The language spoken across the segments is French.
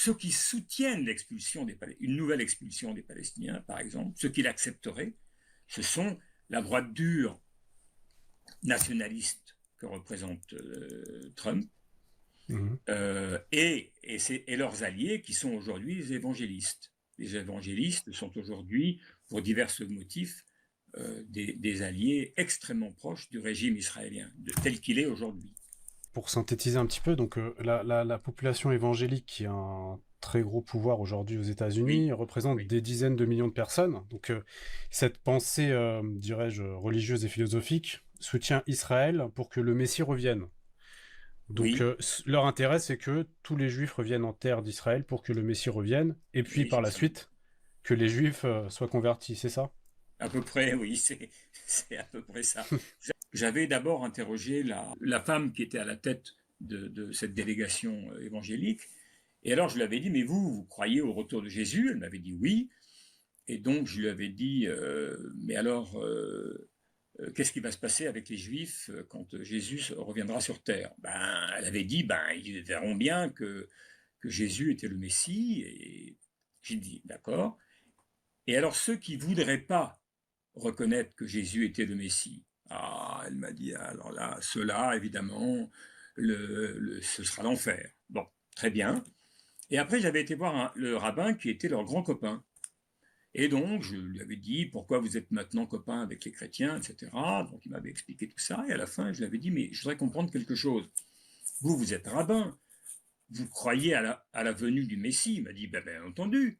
ceux qui soutiennent une nouvelle expulsion des Palestiniens, par exemple, ceux qui l'accepteraient, ce sont la droite dure nationaliste que représente Trump, Mhm. et leurs alliés qui sont aujourd'hui les évangélistes. Les évangélistes sont aujourd'hui, pour divers motifs, des alliés extrêmement proches du régime israélien, tel qu'il est aujourd'hui. Pour synthétiser un petit peu, donc la population évangélique qui a un très gros pouvoir aujourd'hui aux Oui, États-Unis représente oui, des dizaines de millions de personnes. Donc cette pensée, dirais-je, religieuse et philosophique soutient Israël pour que le Messie revienne. Donc oui, leur intérêt, c'est que tous les Juifs reviennent en terre d'Israël pour que le Messie revienne, et puis oui, par c'est la ça. suite que les Juifs soient convertis, c'est ça? À peu près, oui, c'est à peu près ça. J'avais d'abord interrogé la femme qui était à la tête de cette délégation évangélique. Et alors je lui avais dit, mais vous croyez au retour de Jésus? Elle m'avait dit oui. Et donc je lui avais dit, mais alors, qu'est-ce qui va se passer avec les Juifs quand Jésus reviendra sur terre? Ben, elle avait dit, ben, ils verront bien que Jésus était le Messie. Et j'ai dit, d'accord. Et alors ceux qui voudraient pas reconnaître que Jésus était le Messie, ah, elle m'a dit, alors là, cela, évidemment, ce sera l'enfer. Bon, très bien. Et après, j'avais été voir le rabbin qui était leur grand copain. Et donc, je lui avais dit, pourquoi vous êtes maintenant copain avec les chrétiens, etc. Donc, il m'avait expliqué tout ça. Et à la fin, je lui avais dit, mais je voudrais comprendre quelque chose. Vous êtes rabbin. Vous croyez à la venue du Messie? Il m'a dit, ben, bien entendu.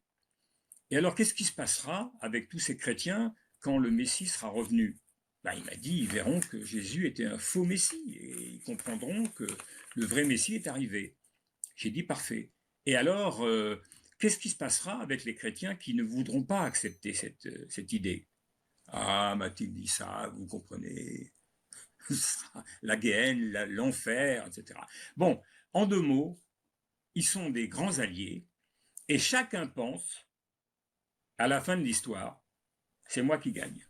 Et alors, qu'est-ce qui se passera avec tous ces chrétiens quand le Messie sera revenu? Ben, il m'a dit, ils verront que Jésus était un faux Messie et ils comprendront que le vrai Messie est arrivé. J'ai dit, parfait. Et alors, qu'est-ce qui se passera avec les chrétiens qui ne voudront pas accepter cette idée? Ah, m'a-t-il dit ça, vous comprenez, la Guéhenne, l'enfer, etc. Bon, en deux mots, ils sont des grands alliés et chacun pense, à la fin de l'histoire, c'est moi qui gagne.